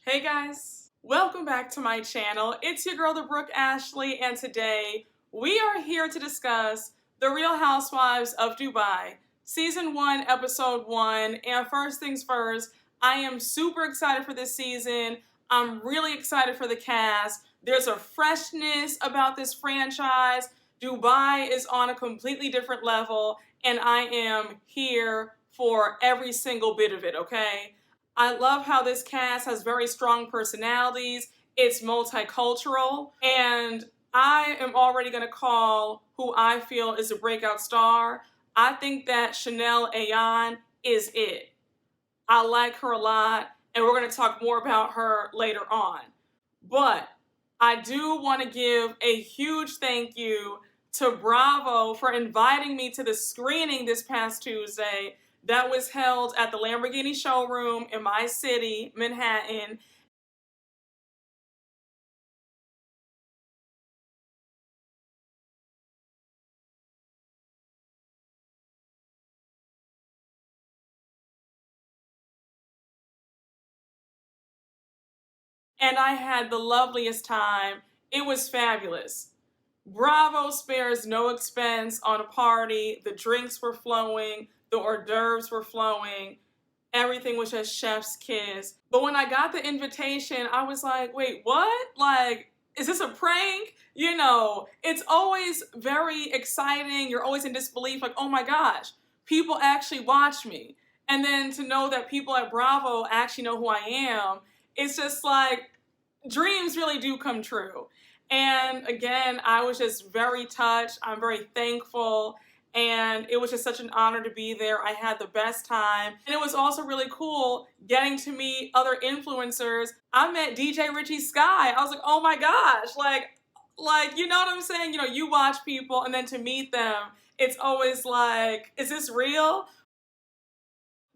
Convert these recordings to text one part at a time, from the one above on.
Hey guys, welcome back to my channel. It's your girl, the Brooke Ashley, and today we are here to discuss The Real Housewives of Dubai, Season 1, Episode 1. And first things first, I am super excited for this season. I'm really excited for the cast. There's a freshness about this franchise. Dubai is on a completely different level, and I am here for every single bit of it, okay? I love how this cast has very strong personalities. It's multicultural, and I am already going to call who I feel is a breakout star. I think that Chanel Ayan is it. I like her a lot, and we're going to talk more about her later on. But I do want to give a huge thank you to Bravo for inviting me to the screening this past Tuesday that was held at the Lamborghini showroom in my city, Manhattan. And I had the loveliest time. It was fabulous. Bravo spares no expense on a party. The drinks were flowing, the hors d'oeuvres were flowing. Everything was just chef's kiss. But when I got the invitation, I was like, wait, what? Like, is this a prank? You know, it's always very exciting. You're always in disbelief, like, oh my gosh, people actually watch me. And then to know that people at Bravo actually know who I am, it's just like, dreams really do come true. And again, I was just very touched. I'm very thankful. And it was just such an honor to be there. I had the best time. And it was also really cool getting to meet other influencers. I met DJ Richie Sky. I was like, oh my gosh, like, you know what I'm saying? You know, you watch people and then to meet them, it's always like, is this real?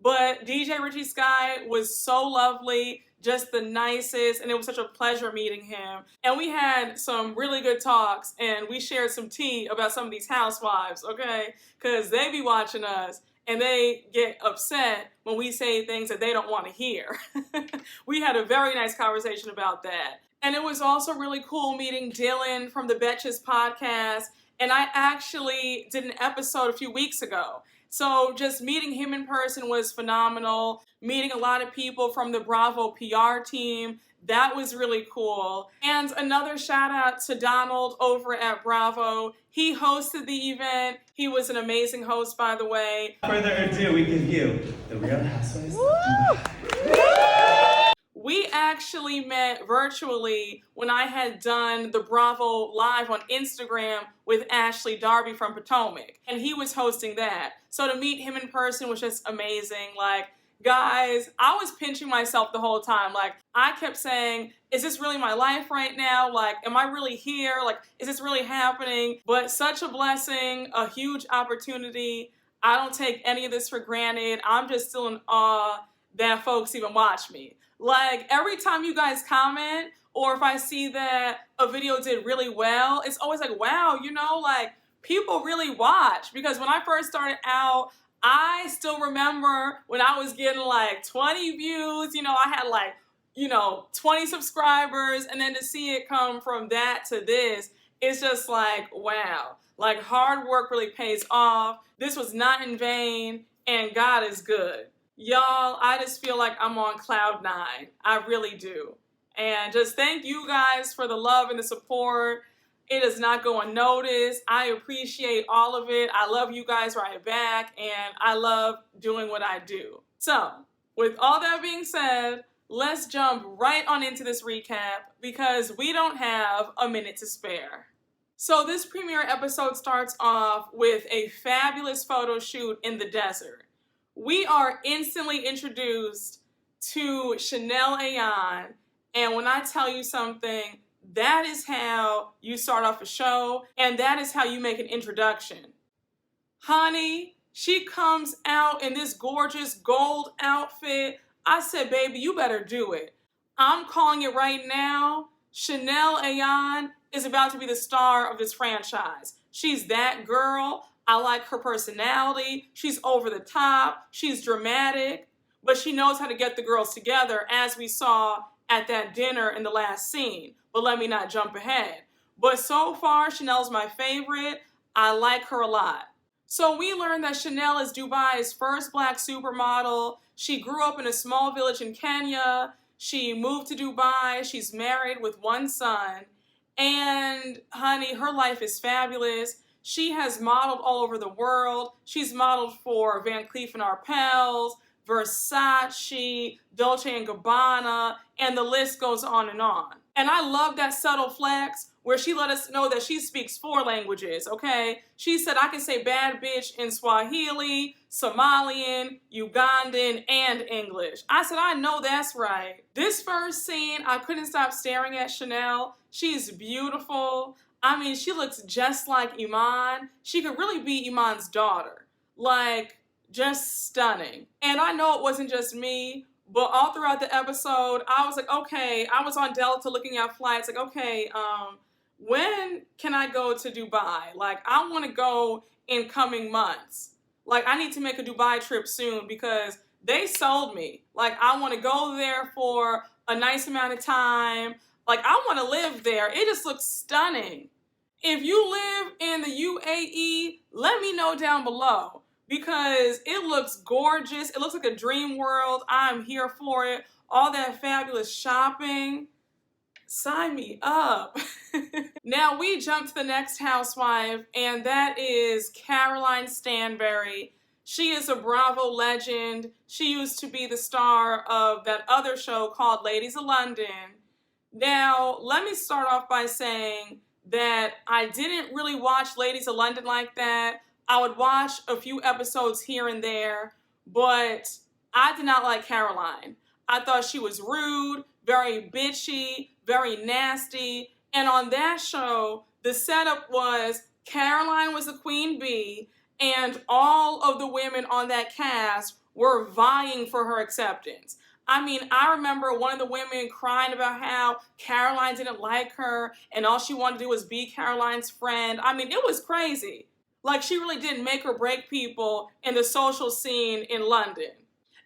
But DJ Richie Sky was so lovely, just the nicest, and it was such a pleasure meeting him. And we had some really good talks, and we shared some tea about some of these housewives, okay? Because they be watching us, and they get upset when we say things that they don't want to hear. We had a very nice conversation about that. And it was also really cool meeting Dylan from the Betches podcast, and I actually did an episode a few weeks ago. So just meeting him in person was phenomenal. Meeting a lot of people from the Bravo PR team, that was really cool. And another shout out to Donald over at Bravo. He hosted the event. He was an amazing host, by the way. Without further ado, we give you the Real Housewives of Dubai. We actually met virtually when I had done the Bravo Live on Instagram with Ashley Darby from Potomac, and he was hosting that. So to meet him in person was just amazing. Like, guys, I was pinching myself the whole time. Like, I kept saying, is this really my life right now? Like, am I really here? Like, is this really happening? But such a blessing, a huge opportunity. I don't take any of this for granted. I'm just still in awe that folks even watch me. Like, every time you guys comment, or if I see that a video did really well, it's always like, wow, you know, like, people really watch. Because when I first started out, I still remember when I was getting like 20 views, you know, I had like, 20 subscribers, and then to see it come from that to this, it's just like, wow. Like, hard work really pays off. This was not in vain, and God is good. Y'all, I just feel like I'm on cloud 9. I really do. And just thank you guys for the love and the support. It does not go unnoticed. I appreciate all of it. I love you guys right back, and I love doing what I do. So, with all that being said, let's jump right on into this recap because we don't have a minute to spare. So this premiere episode starts off with a fabulous photo shoot in the desert. We are instantly introduced to Chanel Ayan, and when I tell you something, that is how you start off a show, and that is how you make an introduction. Honey, she comes out in this gorgeous gold outfit. I said, baby, you better do it. I'm calling it right now. Chanel Ayan is about to be the star of this franchise. She's that girl. I like her personality. She's over the top. She's dramatic. But she knows how to get the girls together, as we saw at that dinner in the last scene. But let me not jump ahead. But so far, Chanel's my favorite. I like her a lot. So we learned that Chanel is Dubai's first black supermodel. She grew up in a small village in Kenya. She moved to Dubai. She's married with one son. And honey, her life is fabulous. She has modeled all over the world. She's modeled for Van Cleef and Arpels, Versace, Dolce & Gabbana, and the list goes on. And I love that subtle flex where she let us know that she speaks 4 languages, okay? She said, I can say bad bitch in Swahili, Somalian, Ugandan, and English. I said, I know that's right. This first scene, I couldn't stop staring at Chanel. She's beautiful. I mean, she looks just like Iman. She could really be Iman's daughter. Like, just stunning. And I know it wasn't just me, but all throughout the episode, I was like, okay, I was on Delta looking at flights, like, okay, when can I go to Dubai? Like, I want to go in coming months. Like, I need to make a Dubai trip soon because they sold me. Like, I want to go there for a nice amount of time. Like, I want to live there. It just looks stunning. If you live in the UAE, let me know down below because it looks gorgeous. It looks like a dream world. I'm here for it. All that fabulous shopping. Sign me up. Now we jump to the next housewife, and that is Caroline Stanbury. She is a Bravo legend. She used to be the star of that other show called Ladies of London. Now, let me start off by saying that I didn't really watch Ladies of London like that. I would watch a few episodes here and there, but I did not like Caroline. I thought she was rude, very bitchy, very nasty. And on that show, the setup was Caroline was the queen bee, and all of the women on that cast were vying for her acceptance. I mean, I remember one of the women crying about how Caroline didn't like her and all she wanted to do was be Caroline's friend. I mean, it was crazy. Like, she really didn't make or break people in the social scene in London.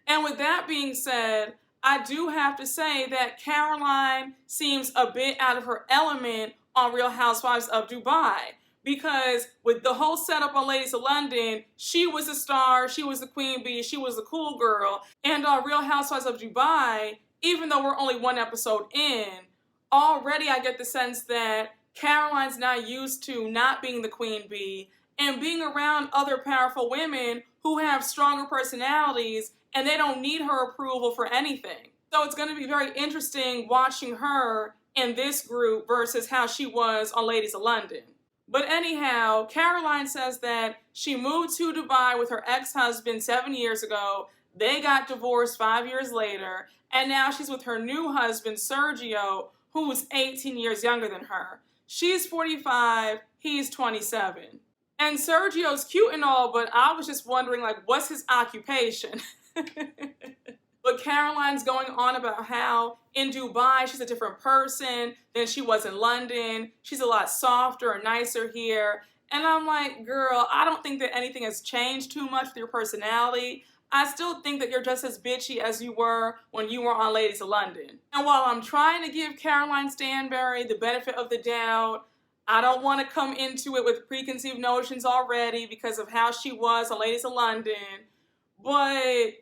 And with that being said, I do have to say that Caroline seems a bit out of her element on Real Housewives of Dubai. Because with the whole setup on Ladies of London, she was a star, she was the queen bee, she was the cool girl. And on Real Housewives of Dubai, even though we're only 1 episode in, already I get the sense that Caroline's not used to not being the queen bee and being around other powerful women who have stronger personalities and they don't need her approval for anything. So it's going to be very interesting watching her in this group versus how she was on Ladies of London. But anyhow, Caroline says that she moved to Dubai with her ex-husband 7 years ago. They got divorced 5 years later. And now she's with her new husband, Sergio, who's 18 years younger than her. She's 45, he's 27. And Sergio's cute and all, but I was just wondering, like, what's his occupation? But Caroline's going on about how in Dubai she's a different person than she was in London. She's a lot softer and nicer here. And I'm like, girl, I don't think that anything has changed too much with your personality. I still think that you're just as bitchy as you were when you were on Ladies of London. And while I'm trying to give Caroline Stanbury the benefit of the doubt, I don't want to come into it with preconceived notions already because of how she was on Ladies of London. But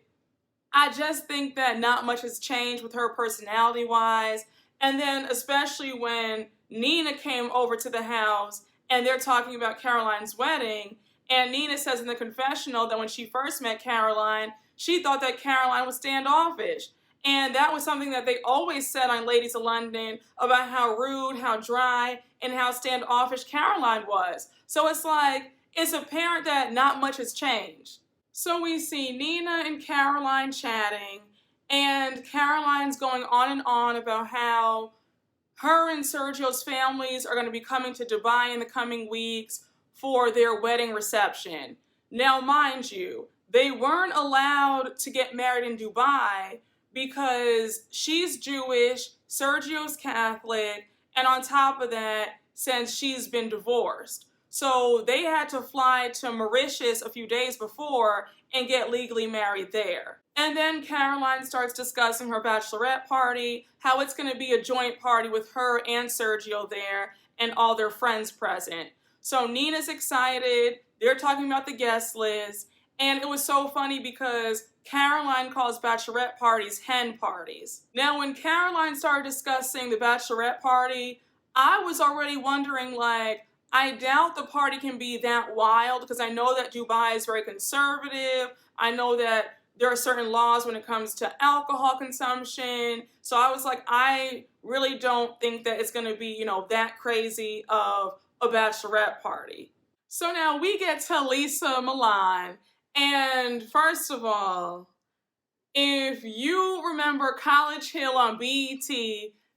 I just think that not much has changed with her personality-wise. And then especially when Nina came over to the house and they're talking about Caroline's wedding, and Nina says in the confessional that when she first met Caroline, she thought that Caroline was standoffish. And that was something that they always said on Ladies of London about how rude, how dry, and how standoffish Caroline was. So it's like, it's apparent that not much has changed. So we see Nina and Caroline chatting, and Caroline's going on about how her and Sergio's families are going to be coming to Dubai in the coming weeks for their wedding reception. Now, mind you, they weren't allowed to get married in Dubai because she's Jewish, Sergio's Catholic, and on top of that, since she's been divorced. So they had to fly to Mauritius a few days before and get legally married there. And then Caroline starts discussing her bachelorette party, how it's going to be a joint party with her and Sergio there and all their friends present. So Nina's excited, they're talking about the guest list, and it was so funny because Caroline calls bachelorette parties hen parties. Now when Caroline started discussing the bachelorette party, I was already wondering, like, I doubt the party can be that wild because I know that Dubai is very conservative. I know that there are certain laws when it comes to alcohol consumption. So I was like, I really don't think that it's going to be, that crazy of a bachelorette party. So now we get to Lesa Milan. And first of all, if you remember College Hill on BET,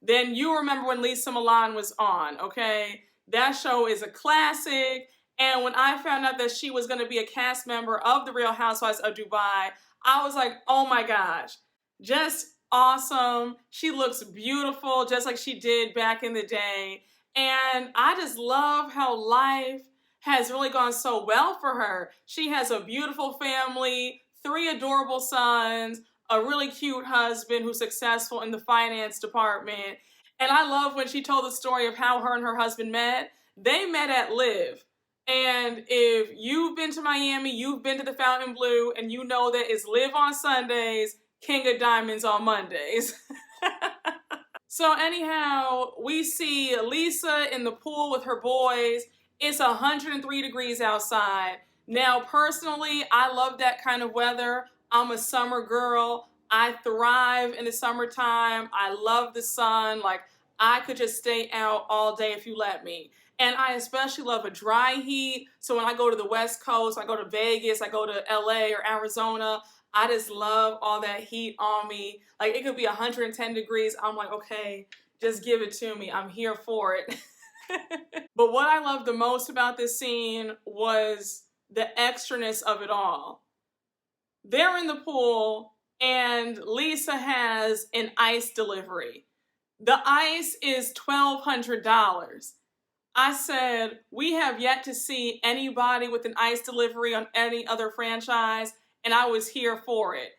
then you remember when Lesa Milan was on, okay? That show is a classic. And when I found out that she was going to be a cast member of The Real Housewives of Dubai, I was like, oh my gosh, just awesome. She looks beautiful, just like she did back in the day. And I just love how life has really gone so well for her. She has a beautiful family, 3 adorable sons, a really cute husband who's successful in the finance department. And I love when she told the story of how her and her husband met. They met at Live. And if you've been to Miami, you've been to the Fontainebleau, and you know that it's Live on Sundays, King of Diamonds on Mondays. So anyhow, we see Lesa in the pool with her boys. It's 103 degrees outside. Now, personally, I love that kind of weather. I'm a summer girl. I thrive in the summertime. I love the sun. Like, I could just stay out all day if you let me. And I especially love a dry heat. So when I go to the West Coast, I go to Vegas, I go to LA or Arizona, I just love all that heat on me. Like, it could be 110 degrees. I'm like, okay, just give it to me. I'm here for it. But what I loved the most about this scene was the extraness of it all. They're in the pool and Lesa has an ice delivery. The ice is $1,200. I said, we have yet to see anybody with an ice delivery on any other franchise, and I was here for it.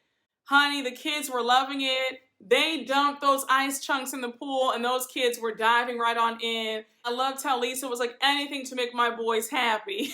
Honey, the kids were loving it. They dumped those ice chunks in the pool, and those kids were diving right on in. I loved how Lesa was like, anything to make my boys happy.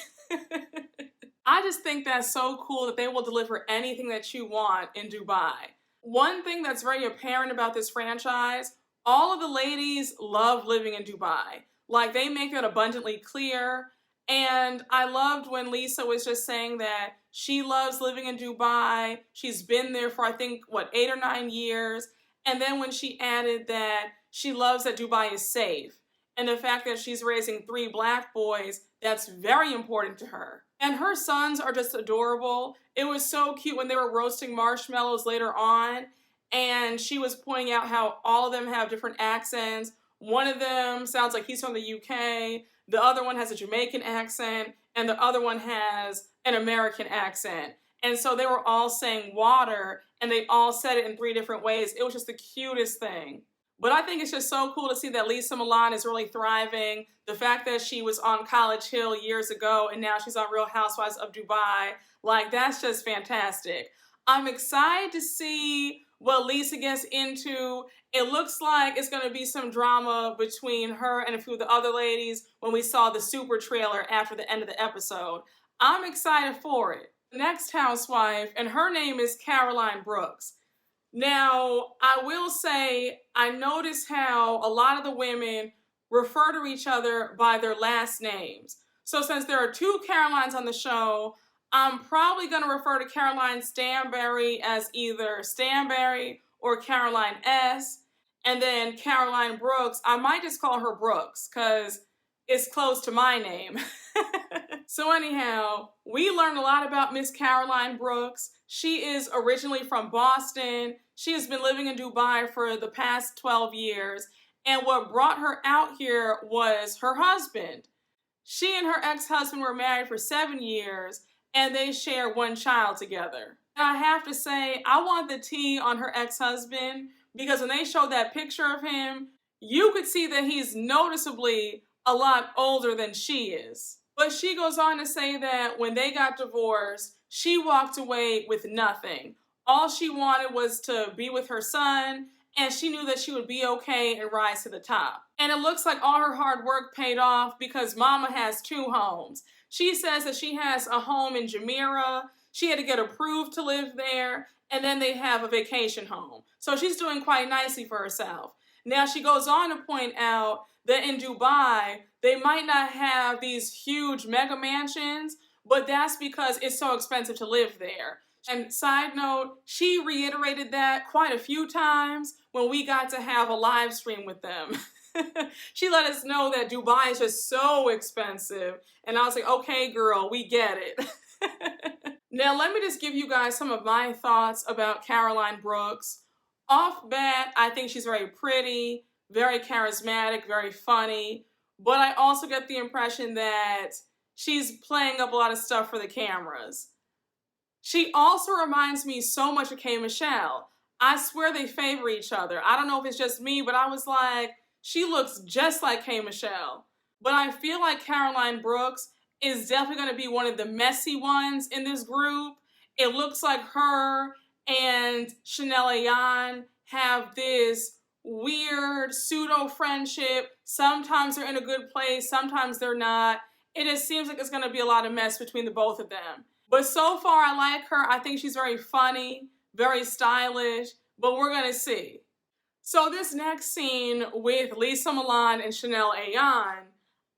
I just think that's so cool that they will deliver anything that you want in Dubai. One thing that's very apparent about this franchise, all of the ladies love living in Dubai. Like, they make it abundantly clear. And I loved when Lesa was just saying that she loves living in Dubai. She's been there for, I think, 8 or 9 years. And then when she added that she loves that Dubai is safe. And the fact that she's raising 3 black boys, that's very important to her. And her sons are just adorable. It was so cute when they were roasting marshmallows later on. And she was pointing out how all of them have different accents. One of them sounds like he's from the UK. The other one has a Jamaican accent. And the other one has an American accent. And so they were all saying water, and they all said it in 3 different ways. It was just the cutest thing. But I think it's just so cool to see that Lesa Milan is really thriving. The fact that she was on College Hill years ago, and now she's on Real Housewives of Dubai, like, that's just fantastic. I'm excited to see what Lesa gets into. It looks like it's going to be some drama between her and a few of the other ladies when we saw the super trailer after the end of the episode. I'm excited for it. The next housewife, and her name is Caroline Brooks. Now, I will say, I noticed how a lot of the women refer to each other by their last names. So since there are 2 Carolines on the show, I'm probably going to refer to Caroline Stanbury as either Stanbury or Caroline S. And then Caroline Brooks, I might just call her Brooks because it's close to my name. So anyhow, we learned a lot about Miss Caroline Brooks. She is originally from Boston. She has been living in Dubai for the past 12 years. And what brought her out here was her husband. She and her ex-husband were married for 7 years, and they share 1 child together. And I have to say, I want the tea on her ex-husband because when they showed that picture of him, you could see that he's noticeably a lot older than she is. But she goes on to say that when they got divorced, she walked away with nothing. All she wanted was to be with her son, and she knew that she would be okay and rise to the top. And it looks like all her hard work paid off because Mama has 2 homes. She says that she has a home in Jumeirah. She had to get approved to live there, and then they have a vacation home. So she's doing quite nicely for herself. Now she goes on to point out that in Dubai, they might not have these huge mega mansions, but that's because it's so expensive to live there. And side note, she reiterated that quite a few times when we got to have a live stream with them. She let us know that Dubai is just so expensive. And I was like, okay, girl, we get it. Now, let me just give you guys some of my thoughts about Caroline Brooks. Off bat, I think she's very pretty, very charismatic, very funny. But I also get the impression that she's playing up a lot of stuff for the cameras. She also reminds me so much of K. Michelle. I swear they favor each other. I don't know if it's just me, but I was like, she looks just like K. Michelle. But I feel like Caroline Brooks is definitely going to be one of the messy ones in this group. It looks like her and Chanel Ayan have this weird pseudo-friendship. Sometimes they're in a good place, sometimes they're not. It just seems like it's going to be a lot of mess between the both of them. But so far, I like her. I think she's very funny, very stylish, but we're going to see. So this next scene with Lesa Milan and Chanel Ayan,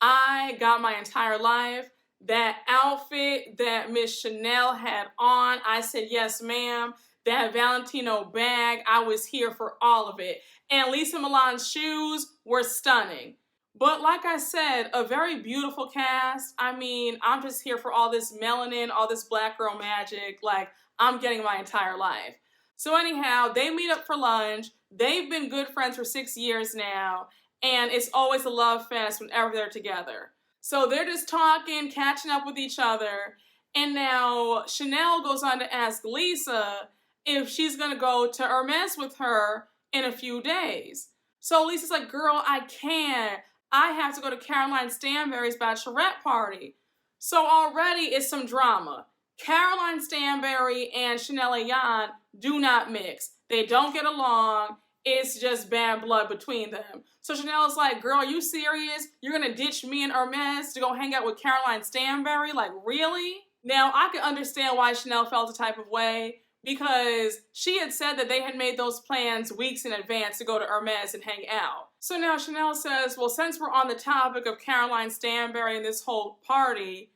I got my entire life. That outfit that Miss Chanel had on, I said, yes, ma'am. That Valentino bag, I was here for all of it. And Lesa Milan's shoes were stunning. But like I said, a very beautiful cast. I mean, I'm just here for all this melanin, all this black girl magic. Like, I'm getting my entire life. So anyhow, they meet up for lunch. They've been good friends for 6 years now. And it's always a love fest whenever they're together. So they're just talking, catching up with each other. And now Chanel goes on to ask Lesa if she's going to go to Hermes with her in a few days. So Lisa's like, girl, I can't. I have to go to Caroline Stanbury's bachelorette party. So already it's some drama. Caroline Stanbury and Chanel Ayan do not mix. They don't get along. It's just bad blood between them. So Chanel's like, girl, are you serious? You're going to ditch me and Hermes to go hang out with Caroline Stanbury? Like, really? Now, I can understand why Chanel felt the type of way, because she had said that they had made those plans weeks in advance to go to Hermes and hang out. So now Chanel says, well, since we're on the topic of Caroline Stanbury and this whole party,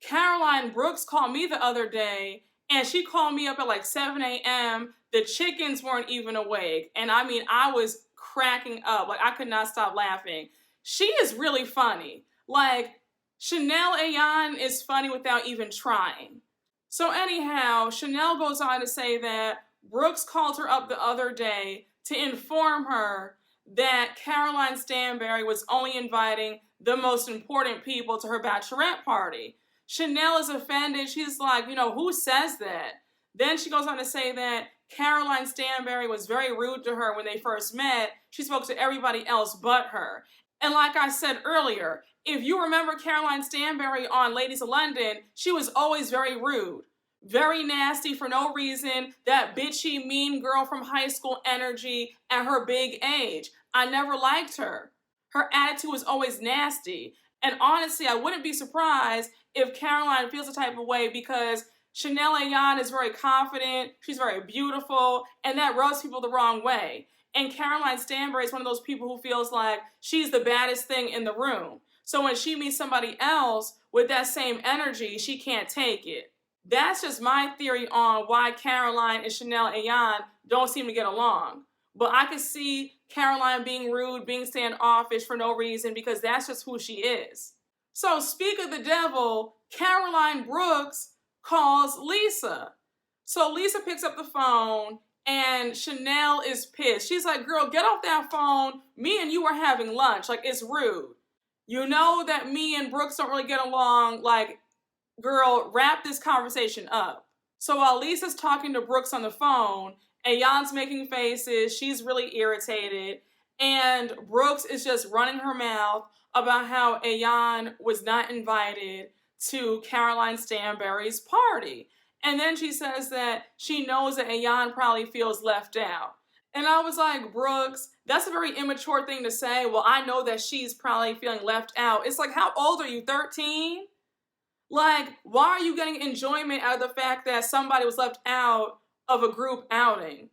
Caroline Brooks called me the other day, and she called me up at like 7 a.m. The chickens weren't even awake. And I mean, I was cracking up. Like, I could not stop laughing. She is really funny. Like, Chanel Ayan is funny without even trying. So anyhow, Chanel goes on to say that Brooks called her up the other day to inform her that Caroline Stanbury was only inviting the most important people to her bachelorette party. Chanel is offended. She's like, you know, who says that? Then she goes on to say that Caroline Stanbury was very rude to her when they first met. She spoke to everybody else but her. And like I said earlier, if you remember Caroline Stanbury on Ladies of London, she was always very rude. Very nasty for no reason. That bitchy, mean girl from high school energy at her big age. I never liked her. Her attitude was always nasty. And honestly, I wouldn't be surprised if Caroline feels the type of way, because Chanel Ayan is very confident, she's very beautiful, and that rubs people the wrong way. And Caroline Stanbury is one of those people who feels like she's the baddest thing in the room. So when she meets somebody else with that same energy, she can't take it. That's just my theory on why Caroline and Chanel Ayan don't seem to get along. But I could see Caroline being rude, being standoffish for no reason, because that's just who she is. So speak of the devil, Caroline Brooks calls Lesa. So Lesa picks up the phone and Chanel is pissed. She's like, girl, get off that phone. Me and you are having lunch. Like, it's rude. You know that me and Brooks don't really get along. Like, girl, wrap this conversation up. So while Lisa's talking to Brooks on the phone, Ayan's making faces. She's really irritated. And Brooks is just running her mouth about how Ayan was not invited to Caroline Stanbury's party. And then she says that she knows that Ayan probably feels left out. And I was like, Brooks, that's a very immature thing to say. Well, I know that she's probably feeling left out. It's like, how old are you, 13? Like, why are you getting enjoyment out of the fact that somebody was left out of a group outing?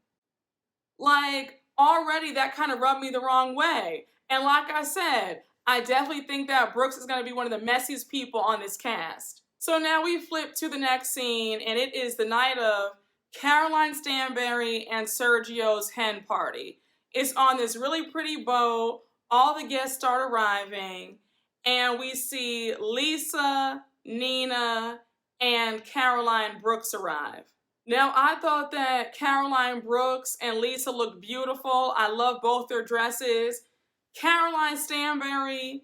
Like, already that kind of rubbed me the wrong way. And like I said, I definitely think that Brooks is going to be one of the messiest people on this cast. So now we flip to the next scene, and it is the night of Caroline Stanbury and Sergio's hen party. It's on this really pretty boat. All the guests start arriving, and we see Lesa, Nina, and Caroline Brooks arrive. Now, I thought that Caroline Brooks and Lesa looked beautiful. I love both their dresses. Caroline Stanbury,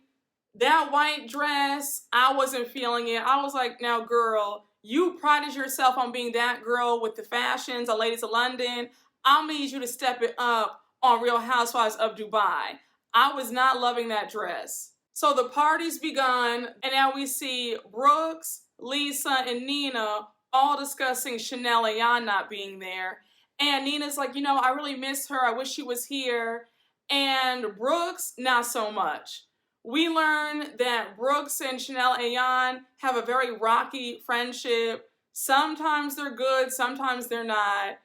that white dress, I wasn't feeling it. I was like, now, girl, you prided yourself on being that girl with the fashions, the ladies of London. I'll need you to step it up on Real Housewives of Dubai. I was not loving that dress. So the party's begun, and now we see Brooks, Lesa, and Nina all discussing Chanel Ayan not being there. And Nina's like, you know, I really miss her. I wish she was here. And Brooks, not so much. We learn that Brooks and Chanel Ayan have a very rocky friendship. Sometimes they're good, sometimes they're not.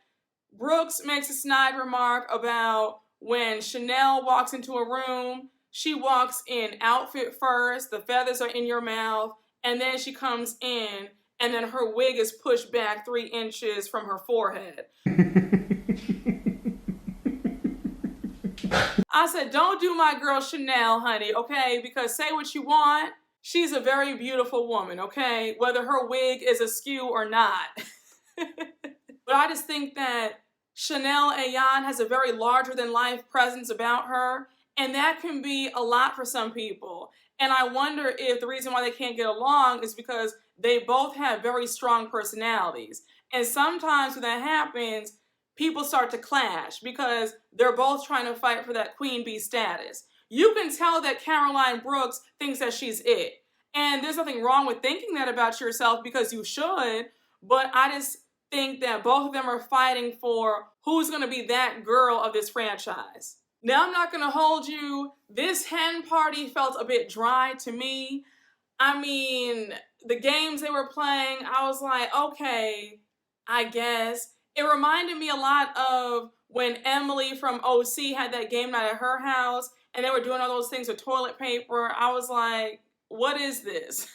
Brooks makes a snide remark about when Chanel walks into a room, she walks in outfit first, the feathers are in your mouth, and then she comes in, and then her wig is pushed back 3 inches from her forehead. I said, don't do my girl Chanel, honey, okay? Because say what you want, she's a very beautiful woman, okay? Whether her wig is askew or not. But I just think that Chanel Ayan has a very larger-than-life presence about her, and that can be a lot for some people. And I wonder if the reason why they can't get along is because they both have very strong personalities. And sometimes when that happens, people start to clash because they're both trying to fight for that queen bee status. You can tell that Caroline Brooks thinks that she's it. And there's nothing wrong with thinking that about yourself because you should, but I just think that both of them are fighting for who's going to be that girl of this franchise. Now, I'm not going to hold you. This hen party felt a bit dry to me. I mean, the games they were playing, I was like, okay, I guess. It reminded me a lot of when Emily from OC had that game night at her house and they were doing all those things with toilet paper. I was like, what is this?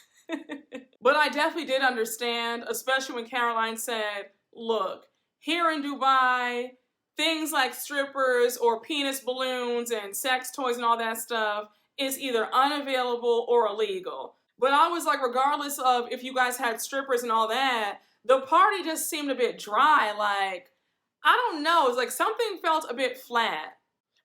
But I definitely did understand, especially when Caroline said, look, here in Dubai, things like strippers or penis balloons and sex toys and all that stuff is either unavailable or illegal. But I was like, regardless of if you guys had strippers and all that, the party just seemed a bit dry. Like, I don't know. It's like something felt a bit flat.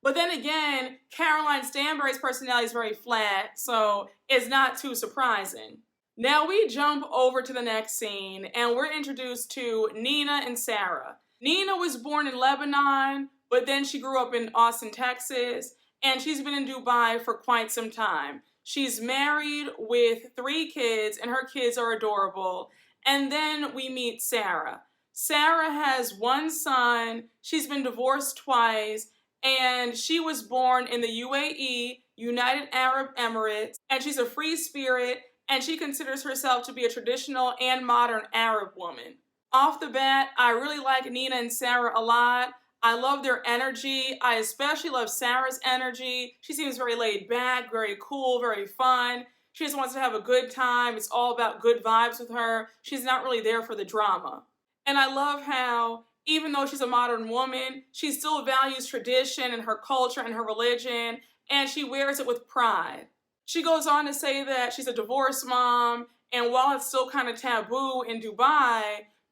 But then again, Caroline Stanbury's personality is very flat, so it's not too surprising. Now we jump over to the next scene, and we're introduced to Nina and Sara. Nina was born in Lebanon, but then she grew up in Austin, Texas, and she's been in Dubai for quite some time. She's married with 3 kids, and her kids are adorable. And then we meet Sara. Sara has 1 son, she's been divorced twice, and she was born in the UAE, United Arab Emirates, and she's a free spirit, and she considers herself to be a traditional and modern Arab woman. Off the bat, I really like Nina and Sara a lot. I love their energy. I especially love Sara's energy. She seems very laid back, very cool, very fun. She just wants to have a good time. It's all about good vibes with her. She's not really there for the drama. And I love how, even though she's a modern woman, she still values tradition and her culture and her religion, and she wears it with pride. She goes on to say that she's a divorced mom, and while it's still kind of taboo in Dubai,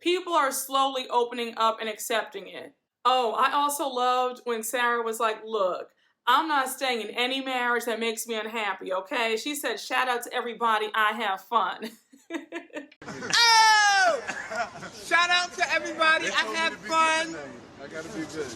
people are slowly opening up and accepting it. Oh, I also loved when Sara was like, look, I'm not staying in any marriage that makes me unhappy, okay? She said, shout out to everybody, I have fun. Oh! Shout out to everybody, I have fun. I gotta be good.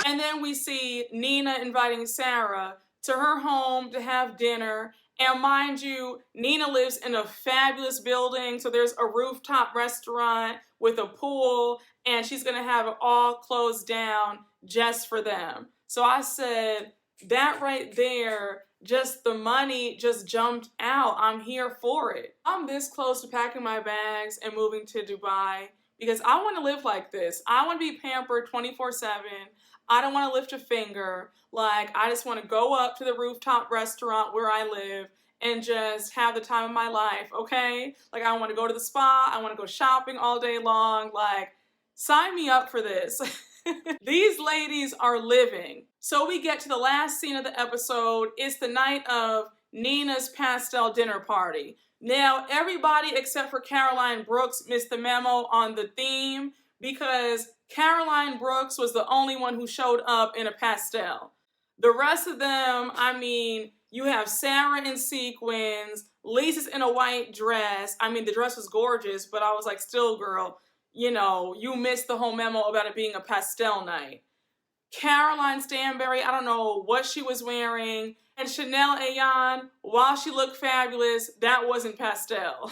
And then we see Nina inviting Sara to her home to have dinner, And mind you, Nina lives in a fabulous building. So there's a rooftop restaurant with a pool, and she's gonna have it all closed down just for them. So I said, that right there, just the money just jumped out. I'm here for it. I'm this close to packing my bags and moving to Dubai because I want to live like this. I want to be pampered 24/7. I don't want to lift a finger. Like, I just want to go up to the rooftop restaurant where I live and just have the time of my life, okay? Like, I want to go to the spa. I want to go shopping all day long. Like, sign me up for this. These ladies are living. So we get to the last scene of the episode. It's the night of Nina's pastel dinner party. Now, everybody except for Caroline Brooks missed the memo on the theme because Caroline Brooks was the only one who showed up in a pastel. The rest of them, I mean, you have Sara in sequins, Lesa's in a white dress. I mean, the dress was gorgeous, but I was like, still, girl, you know, you missed the whole memo about it being a pastel night. Caroline Stanbury, I don't know what she was wearing. And Chanel Ayan, while she looked fabulous, that wasn't pastel.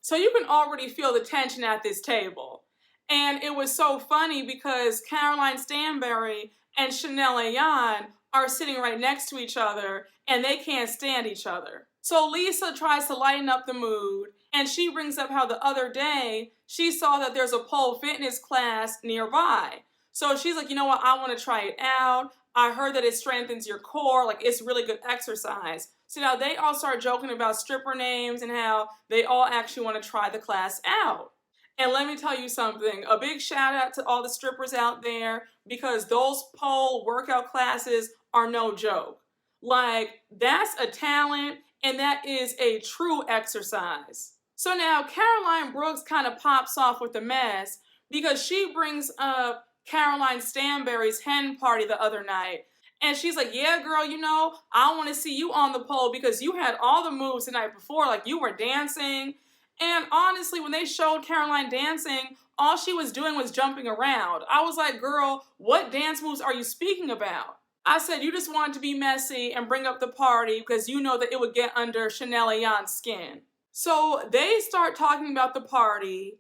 So you can already feel the tension at this table. And it was so funny because Caroline Stanbury and Chanel Ayan are sitting right next to each other and they can't stand each other. So Lesa tries to lighten up the mood, and she brings up how the other day she saw that there's a pole fitness class nearby. So she's like, you know what, I want to try it out. I heard that it strengthens your core, like it's really good exercise. So now they all start joking about stripper names and how they all actually want to try the class out. And let me tell you something, a big shout out to all the strippers out there because those pole workout classes are no joke. Like, that's a talent and that is a true exercise. So now Caroline Brooks kind of pops off with a mess because she brings up Caroline Stanbury's Hen Party the other night. And she's like, yeah, girl, you know, I want to see you on the pole because you had all the moves the night before, like you were dancing. And honestly, when they showed Caroline dancing, all she was doing was jumping around. I was like, girl, what dance moves are you speaking about? I said, you just wanted to be messy and bring up the party because you know that it would get under Chanel Ayan's skin. So they start talking about the party.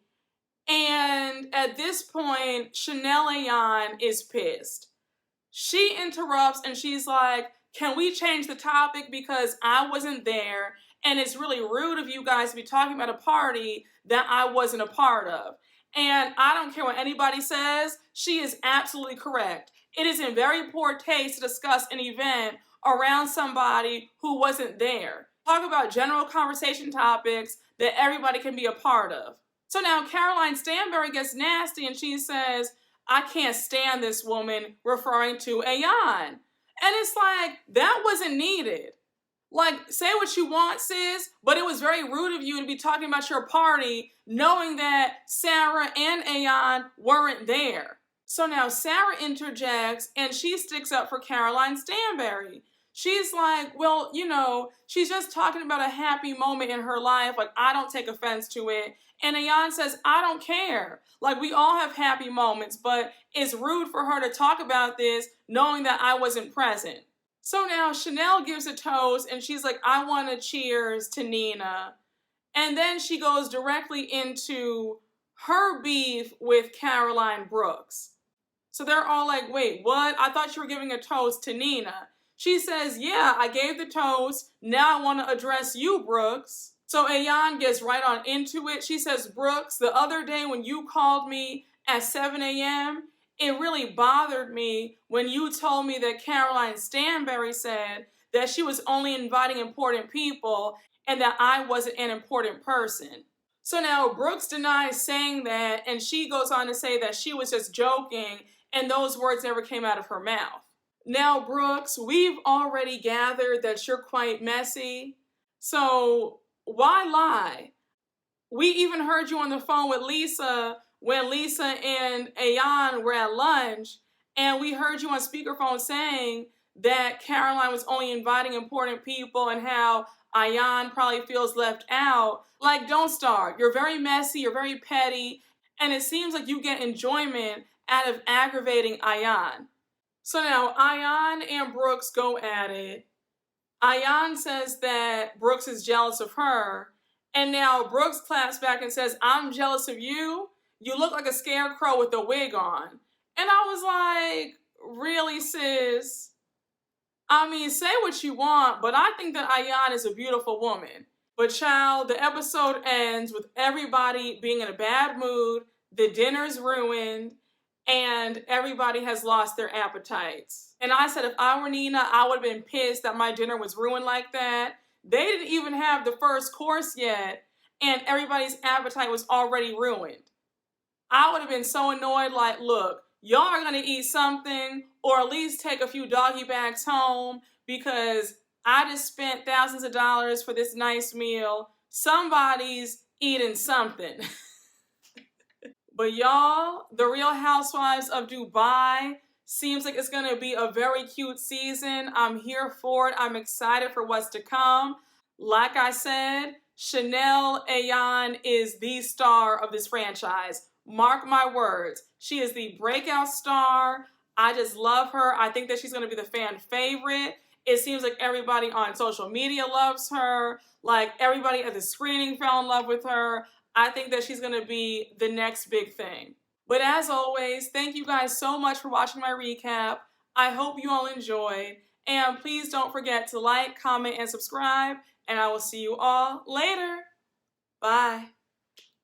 And at this point, Chanel Ayan is pissed. She interrupts and she's like, can we change the topic because I wasn't there and it's really rude of you guys to be talking about a party that I wasn't a part of. And I don't care what anybody says, she is absolutely correct. It is in very poor taste to discuss an event around somebody who wasn't there. Talk about general conversation topics that everybody can be a part of. So now Caroline Stanbury gets nasty and she says, I can't stand this woman, referring to Ayan. And it's like, that wasn't needed. Like, say what you want, sis, but it was very rude of you to be talking about your party knowing that Sara and Ayan weren't there. So now Sara interjects and she sticks up for Caroline Stanbury. She's like, well, you know, she's just talking about a happy moment in her life. Like, I don't take offense to it. And Ayan says, I don't care. Like, we all have happy moments, but it's rude for her to talk about this knowing that I wasn't present. So now Chanel gives a toast and she's like, I want to cheers to Nina. And then she goes directly into her beef with Caroline Brooks. So they're all like, wait, what? I thought you were giving a toast to Nina. She says, yeah, I gave the toast. Now I want to address you, Brooks. So Ayan gets right on into it. She says, Brooks, the other day when you called me at 7 a.m., it really bothered me when you told me that Caroline Stanbury said that she was only inviting important people and that I wasn't an important person. So now Brooks denies saying that, and she goes on to say that she was just joking and those words never came out of her mouth. Now, Brooks, we've already gathered that you're quite messy, so why lie? We even heard you on the phone with Lesa when Lesa and Ayan were at lunch, and we heard you on speakerphone saying that Caroline was only inviting important people and how Ayan probably feels left out. Like, don't start. You're very messy, you're very petty, and it seems like you get enjoyment out of aggravating Ayan. So now Ayan and Brooks go at it. Ayan says that Brooks is jealous of her, and now Brooks claps back and says, I'm jealous of you? You look like a scarecrow with a wig on. And I was like, really, sis? I mean, say what you want, but I think that Ayan is a beautiful woman. But child, the episode ends with everybody being in a bad mood, the dinner's ruined, and everybody has lost their appetites. And I said if I were Nina, I would have been pissed that my dinner was ruined like that. They didn't even have the first course yet, and everybody's appetite was already ruined. I would have been so annoyed, like, look, y'all are gonna eat something, or at least take a few doggy bags home, because I just spent thousands of dollars for this nice meal. Somebody's eating something. But y'all, the Real Housewives of Dubai seems like it's gonna be a very cute season. I'm here for it. I'm excited for what's to come. Like I said, Chanel Ayan is the star of this franchise. Mark my words. She is the breakout star. I just love her. I think that she's gonna be the fan favorite. It seems like everybody on social media loves her. Like everybody at the screening fell in love with her. I think that she's gonna be the next big thing. But as always, thank you guys so much for watching my recap. I hope you all enjoyed. And please don't forget to like, comment, and subscribe. And I will see you all later. Bye.